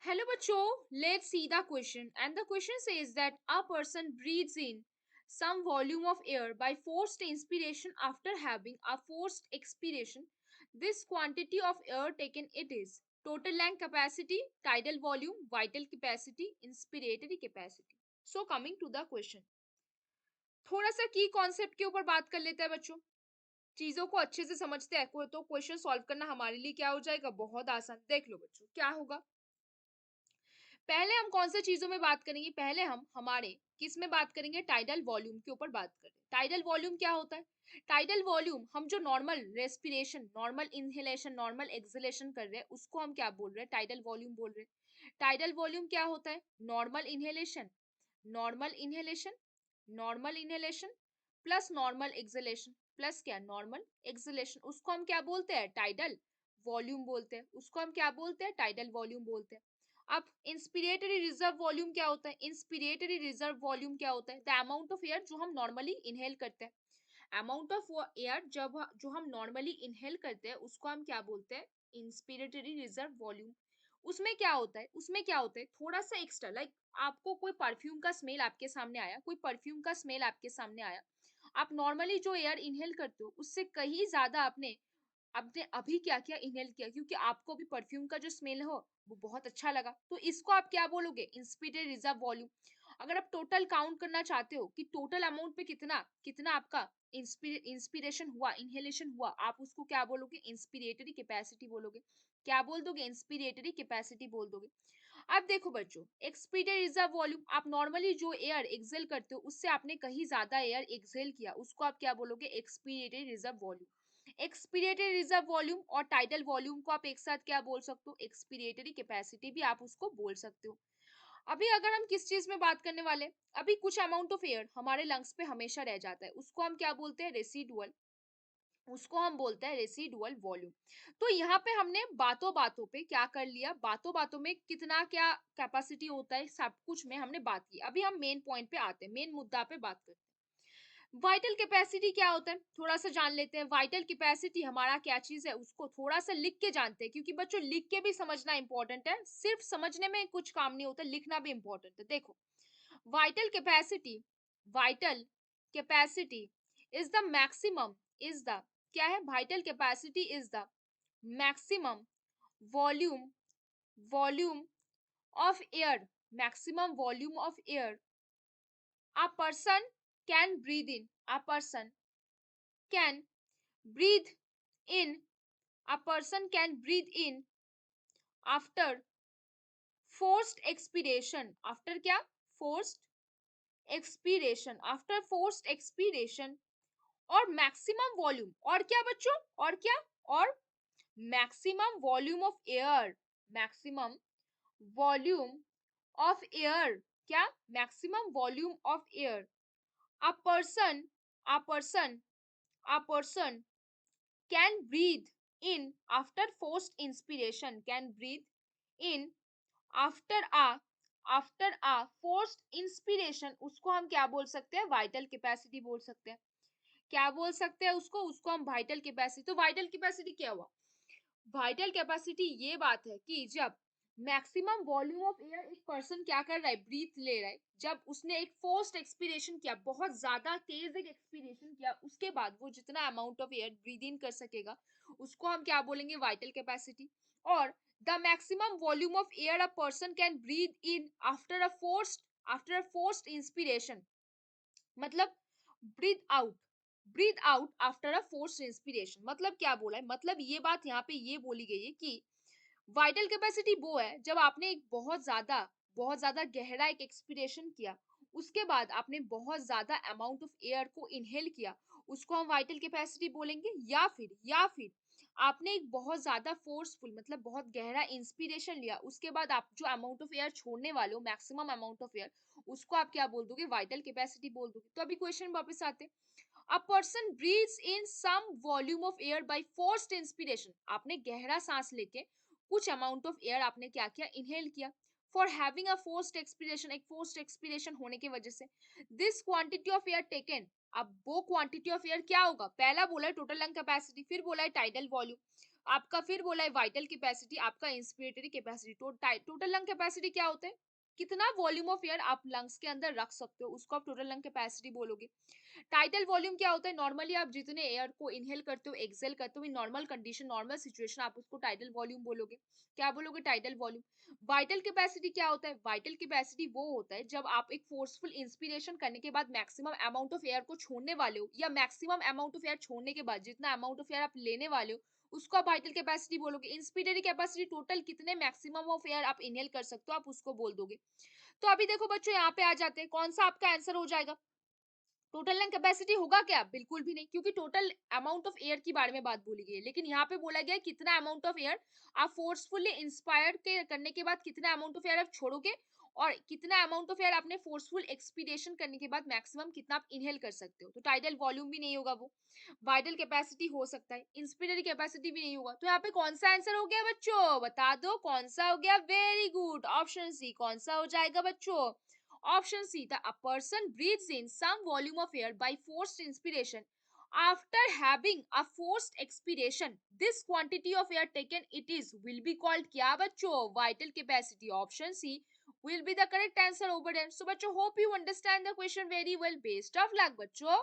Hello बच्चों, let's see the question. And the question says that a person breathes in some volume of air by forced inspiration after having a forced expiration. This quantity of air taken it is total lung capacity, tidal volume, vital capacity, inspiratory capacity. So coming to the question, थोड़ा सा की concept के ऊपर बात कर लेते हैं बच्चों. चीजों को अच्छे से समझते हैं तो क्वेश्चन सॉल्व करना हमारे लिए क्या हो जाएगा, बहुत आसान. देख लो बच्चों क्या होगा. पहले हम कौन से चीजों में बात करेंगे, पहले हम हमारे किस में बात करेंगे, टाइडल वॉल्यूम के ऊपर बात करें. टाइडल वॉल्यूम क्या होता है. टाइडल वॉल्यूम हम जो normal respiration, normal inhalation, normal exhalation कर रहे हैं उसको हम क्या बोल रहे हैं, टाइडल वॉल्यूम बोल रहे हैं. टाइडल वॉल्यूम क्या होता है, normal inhalation, normal inhalation, normal inhalation plus normal exhalation plus क्या, नॉर्मल एक्सहेलेशन. उसको हम क्या बोलते हैं, टाइडल वॉल्यूम बोलते हैं. उसको हम क्या बोलते हैं, टाइडल वॉल्यूम बोलते हैं. अब इंस्पिरेटरी रिजर्व वॉल्यूम क्या होता है, इंस्पिरेटरी रिजर्व वॉल्यूम क्या होता है, द अमाउंट ऑफ एयर जो हम नॉर्मली इनहेल करते हैं. अमाउंट ऑफ एयर जब जो हम नॉर्मली इनहेल करते हैं उसको हम क्या बोलते हैं, इंस्पिरेटरी रिजर्व वॉल्यूम. उसमें क्या होता है, उसमें क्या होता है, थोड़ा सा एक्स्ट्रा, लाइक आपको कोई परफ्यूम का स्मेल आपके सामने आया, कोई परफ्यूम का स्मेल आपके सामने आया. आप नॉर्मली जो एयर इनहेल करते हो उससे कहीं ज्यादा आपने आपने अभी क्या किया, इनहेल किया, क्योंकि आपको भी परफ्यूम का जो स्मेल हो वो बहुत अच्छा लगा. तो इसको आप क्या बोलोगे, इंस्पिरेटेड रिजर्व वॉल्यूम. अगर आप टोटल काउंट करना चाहते हो कि टोटल अमाउंट पे कितना कितना आपका इंस्पिरेशन हुआ, इनहेलेशन हुआ, आप उसको क्या बोलोगे, इंस्पिरेटरी कैपेसिटी बोलोगे. क्या बोल दोगे, इंस्पिरेटरी कैपेसिटी बोल दोगे. अब देखो बच्चों, एक्सपीरियंट रिजर्व वॉल्यूम, आप नॉर्मली जो एयर एक्सेल करते हो उससे आपने कहीं ज्यादा एयर एक्सेल किया, उसको आप क्या बोलोगे, एक्सपीरियंट रिजर्व वॉल्यूम. एक्सपीरियटरी रिजर्व वॉल्यूम और टाइटल वॉल्यूम को आप एक साथ क्या बोल सकते हो, एक्सपीरियटरी कैपेसिटी भी आप उसको बोल सकते हो. अभी अगर हम किस चीज में बात करने वाले, अभी कुछ अमाउंट ऑफ एयर हमारे लंग्स पे हमेशा रह जाता है, उसको हम क्या बोलते हैं, रेसिडुअल. उसको हम बोलते हैं रेसिडुअल वॉल्यूम. तो यहाँ पे हमने बातों बातों पे क्या कर लिया, बातों बातों में कितना क्या कैपेसिटी होता है सब कुछ में हमने बात की. अभी हम मेन पॉइंट पे आते हैं, मेन मुद्दा पे बात करते हैं. वाइटल कैपेसिटी क्या होता है, थोड़ा सा जान लेते हैं. वाइटल कैपेसिटी हमारा क्या चीज है, उसको थोड़ा सा लिख के जानते हैं, क्योंकि बच्चों लिख के भी समझना इंपॉर्टेंट है, सिर्फ समझने में कुछ काम नहीं होता, लिखना भी इंपॉर्टेंट है. देखो, vital capacity, vital capacity is the maximum, is the क्या है, vital capacity is the maximum volume, volume of air, maximum volume of air a person can breathe in, a person can breathe in, a person can breathe in after forced expiration, after क्या, forced expiration, after forced expiration. और maximum volume, और क्या बच्चों, और क्या, और maximum volume of air, maximum volume of air, क्या, maximum volume of air. A person, a person, a person can breathe in after forced inspiration, can breathe in after a forced inspiration. उसको हम क्या बोल सकते हैं, vital capacity बोल सकते हैं. क्या बोल सकते हैं उसको, उसको हम वाइटल कैपेसिटी. तो वाइटल कैपेसिटी क्या हुआ, वाइटल कैपेसिटी ये बात है कि जब मैक्सिमम वॉल्यूम ऑफ एयर एक पर्सन क्या कर रहा है, ब्रीथ ले रहा है, जब उसने एक फोर्स्ड एक्सपीरेशन किया, बहुत ज्यादा तेज एक एक्सपीरेशन किया, उसके बाद वो जितना amount of air breathe in कर सकेगा उसको हम क्या बोलेंगे, वाइटल कैपेसिटी. और the maximum volume of air a person can breathe in after a forced inspiration, मतलब breathe out, breathe out after a forced inspiration. मतलब क्या बोला है, मतलब ये बात यहाँ पे ये बोली गई है कि वाइटल कैपेसिटी वो है जब आपने एक बहुत ज्यादा गहरा एक एक्सपीरेशन किया, उसके बाद आपने बहुत ज्यादा अमाउंट ऑफ एयर को इनहेल किया, उसको हम वाइटल कैपेसिटी बोलेंगे. या फिर आपने एक बहुत ज्यादा फोर्सफुल, मतलब बहुत गहरा इंस्पिरेशन लिया, उसके बाद आप जो अमाउंट ऑफ एयर छोड़ने वाले हो, मैक्सिमम अमाउंट ऑफ एयर, उसको आप क्या बोल दोगे, वाइटल कैपेसिटी बोल दोगे. तो अभी क्वेश्चन वापस आते हैं. A person breathes in some volume of air by forced inspiration, आपने गहरा सांस लेके कुछ अमाउंट ऑफ एयर आपने क्या किया, इनहेल किया. For having a forced expiration, एक फोर्स्ड एक्सपिरेशन होने की वजह से, this quantity of air taken, अब वो क्वांटिटी ऑफ एयर क्या होगा, पहला बोला है टोटल लंग कैपेसिटी, फिर बोला है टाइडल वॉल्यूम, आपका फिर बोला है वाइटल कैपेसिटी, आपका inspiratory capacity. Total lung capacity क्या होता है? कितना वॉल्यूम ऑफ एयर आप लंग्स के अंदर रख सकते हो, उसको आप टोटल लंग कैपेसिटी बोलोगे। टाइटल वॉल्यूम क्या होता है? नॉर्मली आप जितने एयर को इनहेल करते हो, एक्सेल करते हो, in normal condition, normal situation, आप उसको टाइटल वॉल्यूम बोलोगे। क्या बोलोगे? Title volume. वाइटल कैपेसिटी क्या होता है? वाइटल कैपेसिटी वो होता है जब आप एक फोर्सफुल इंस्पिरेशन करने के बाद मैक्सिमम अमाउंट ऑफ एयर को छोड़ने वाले हो, या मैक्सिमम अमाउंट ऑफ एयर छोड़ने के बाद जितना अमाउंट ऑफ एयर आप लेने वाले हो, उसको आप वाइटल कैपेसिटी बोलोगे। इंस्पिरेटरी कैपेसिटी, टोटल कितने मैक्सिमम ऑफ एयर आप इनहेल कर सकते हो, आप उसको बोल दोगे। तो अभी देखो बच्चों, यहाँ पे आ जाते हैं, कौन सा आपका आंसर हो जाएगा? टोटल लंग कैपेसिटी होगा क्या? बिल्कुल भी नहीं, क्योंकि टोटल अमाउंट ऑफ एयर के बारे में बात बोली गई है, लेकिन यहाँ पे बोला गया है कितना अमाउंट ऑफ एयर आप फोर्सफुली इंस्पायर्ड के करने के बाद कितना अमाउंट ऑफ एयर आप छोड़ोगे, और कितना अमाउंट ऑफ एयर आपने फोर्सफुल एक्सपीडिएशन करने के बाद मैक्सिमम कितना आप इनहेल कर सकते हो। तो टाइडल वॉल्यूम भी नहीं होगा वो। वाइटल कैपेसिटी हो सकता है, इंस्पिरेटरी कैपेसिटी भी नहीं होगा। तो यहाँ पे कौन सा आंसर हो गया बच्चों? बता दो कौन सा हो गया। Very good, option C. कौन सा हो जाएगा बच्चों? Option C, a person breathes in some volume of air by forced inspiration. After having a forced expiration, this quantity of air taken it is will be called क्या बच्चों? Vital capacity. Option C will be the correct answer over there. So बच्चों, hope you understand the question very well. Best of luck बच्चों.